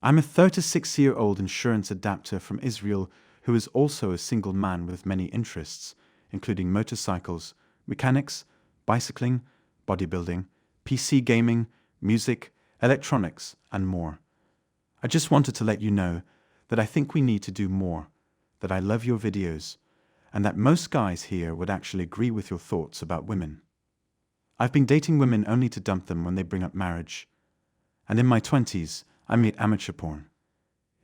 I'm a 36-year-old insurance adapter from Israel who is also a single man with many interests, including motorcycles, mechanics, bicycling, bodybuilding, PC gaming, music, electronics, and more. I just wanted to let you know that I think we need to do more, that I love your videos, and that most guys here would actually agree with your thoughts about women. I've been dating women only to dump them when they bring up marriage. And in my 20s, I made amateur porn.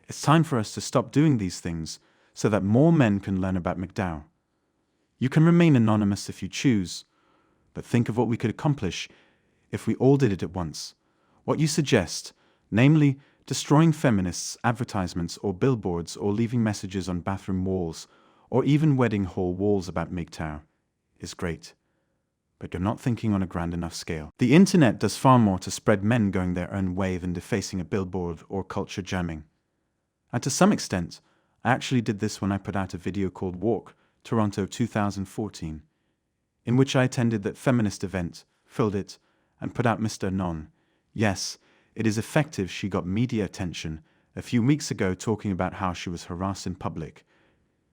It's time for us to stop doing these things so that more men can learn about MGTOW. You can remain anonymous if you choose, but think of what we could accomplish if we all did it at once. What you suggest, namely destroying feminists' advertisements or billboards or leaving messages on bathroom walls or even wedding hall walls about MGTOW, is great. But you're not thinking on a grand enough scale. The internet does far more to spread men going their own way than defacing a billboard or culture jamming. And to some extent, I actually did this when I put out a video called Walk, Toronto 2014, in which I attended that feminist event, filled it, and put out Mr. Non. Yes, it is effective. She got media attention a few weeks ago talking about how she was harassed in public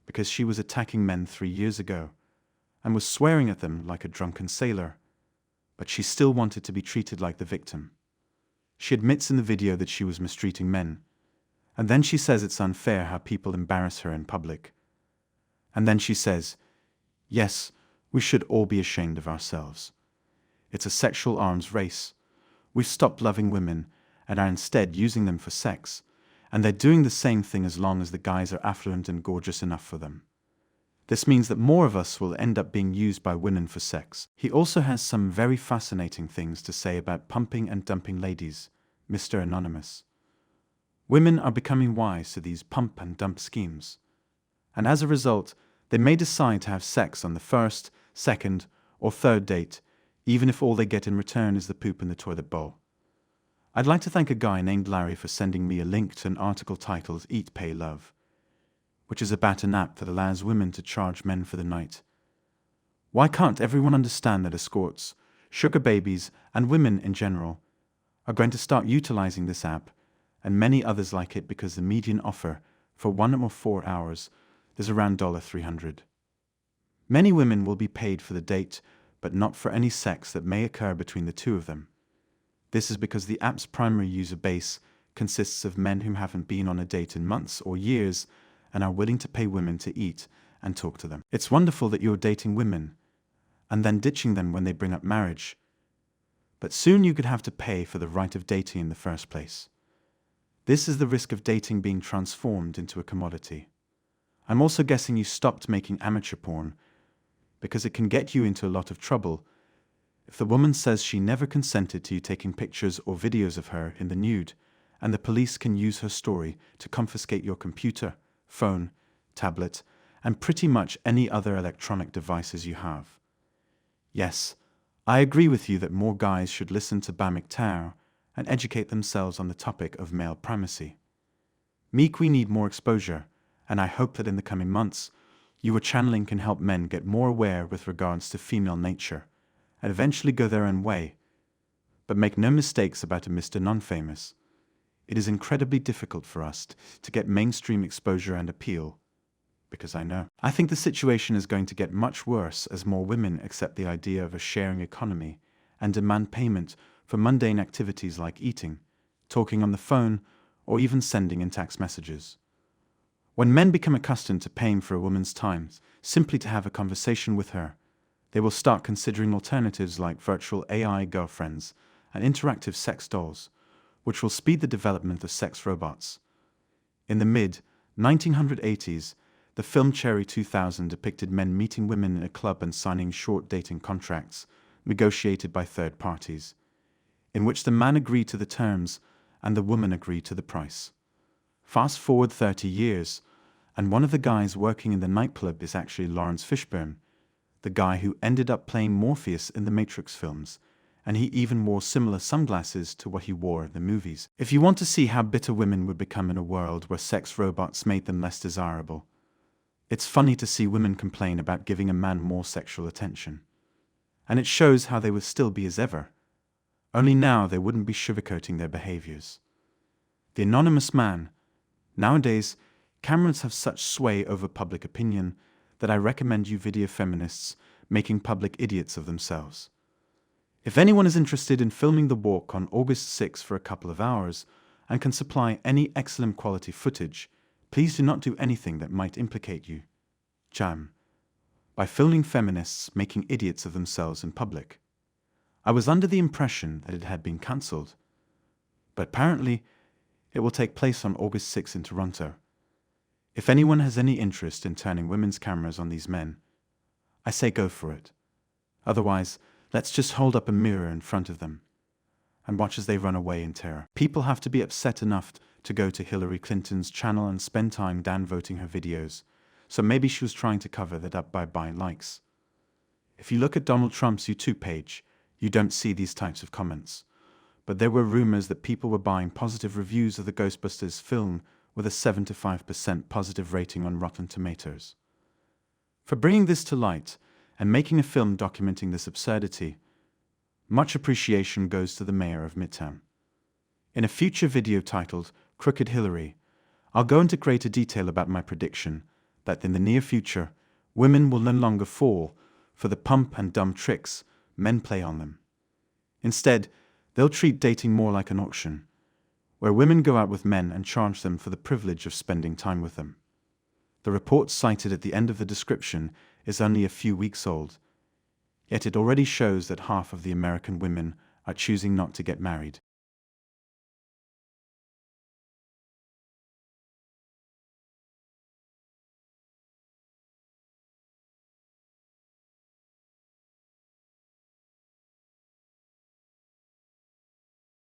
because she was attacking men 3 years ago and was swearing at them like a drunken sailor, but she still wanted to be treated like the victim. She admits in the video that she was mistreating men, and then she says it's unfair how people embarrass her in public. And then she says, yes, we should all be ashamed of ourselves. It's a sexual arms race. We've stopped loving women and are instead using them for sex, and they're doing the same thing as long as the guys are affluent and gorgeous enough for them. This means that more of us will end up being used by women for sex. He also has some very fascinating things to say about pumping and dumping ladies, Mr. Anonymous. Women are becoming wise to these pump and dump schemes, and as a result, they may decide to have sex on the first, second, or third date, even if all they get in return is the poop in the toilet bowl. I'd like to thank a guy named Larry for sending me a link to an article titled Eat, Pay, Love, which is about an app that allows women to charge men for the night. Why can't everyone understand that escorts, sugar babies, and women in general are going to start utilizing this app and many others like it because the median offer for 1 or 4 hours is around $300. Many women will be paid for the date, but not for any sex that may occur between the two of them. This is because the app's primary user base consists of men who haven't been on a date in months or years and are willing to pay women to eat and talk to them. It's wonderful that you're dating women and then ditching them when they bring up marriage. But soon you could have to pay for the right of dating in the first place. This is the risk of dating being transformed into a commodity. I'm also guessing you stopped making amateur porn because it can get you into a lot of trouble if the woman says she never consented to you taking pictures or videos of her in the nude, and the police can use her story to confiscate your computer, phone, tablet, and pretty much any other electronic devices you have. Yes, I agree with you that more guys should listen to MGTOW and educate themselves on the topic of male primacy. We need more exposure, and I hope that in the coming months, your channeling can help men get more aware with regards to female nature, and eventually go their own way. But make no mistakes about a Mr. Non-Famous. It is incredibly difficult for us to get mainstream exposure and appeal, because I know. I think the situation is going to get much worse as more women accept the idea of a sharing economy and demand payment for mundane activities like eating, talking on the phone, or even sending in text messages. When men become accustomed to paying for a woman's time simply to have a conversation with her, they will start considering alternatives like virtual AI girlfriends and interactive sex dolls, which will speed the development of sex robots. In the mid-1980s, the film Cherry 2000 depicted men meeting women in a club and signing short dating contracts, negotiated by third parties, in which the man agreed to the terms and the woman agreed to the price. Fast forward 30 years, and one of the guys working in the nightclub is actually Lawrence Fishburne, the guy who ended up playing Morpheus in the Matrix films, and he even wore similar sunglasses to what he wore in the movies. If you want to see how bitter women would become in a world where sex robots made them less desirable, it's funny to see women complain about giving a man more sexual attention. And it shows how they would still be as ever, only now they wouldn't be sugarcoating their behaviors. The anonymous man. Nowadays, cameras have such sway over public opinion that I recommend you video feminists making public idiots of themselves. If anyone is interested in filming the walk on August 6 for a couple of hours and can supply any excellent quality footage, please do not do anything that might implicate you. Jam. By filming feminists making idiots of themselves in public. I was under the impression that it had been cancelled, but apparently it will take place on August 6 in Toronto. If anyone has any interest in turning women's cameras on these men, I say go for it. Otherwise, let's just hold up a mirror in front of them and watch as they run away in terror. People have to be upset enough to go to Hillary Clinton's channel and spend time downvoting her videos, so maybe she was trying to cover that up by buying likes. If you look at Donald Trump's YouTube page, you don't see these types of comments. But there were rumors that people were buying positive reviews of the Ghostbusters film with a 75% positive rating on Rotten Tomatoes. For bringing this to light and making a film documenting this absurdity, much appreciation goes to the mayor of Midtown. In a future video titled Crooked Hillary, I'll go into greater detail about my prediction that in the near future, women will no longer fall for the pump and dumb tricks men play on them. Instead, they'll treat dating more like an auction, where women go out with men and charge them for the privilege of spending time with them. The report cited at the end of the description is only a few weeks old, yet it already shows that half of the American women are choosing not to get married.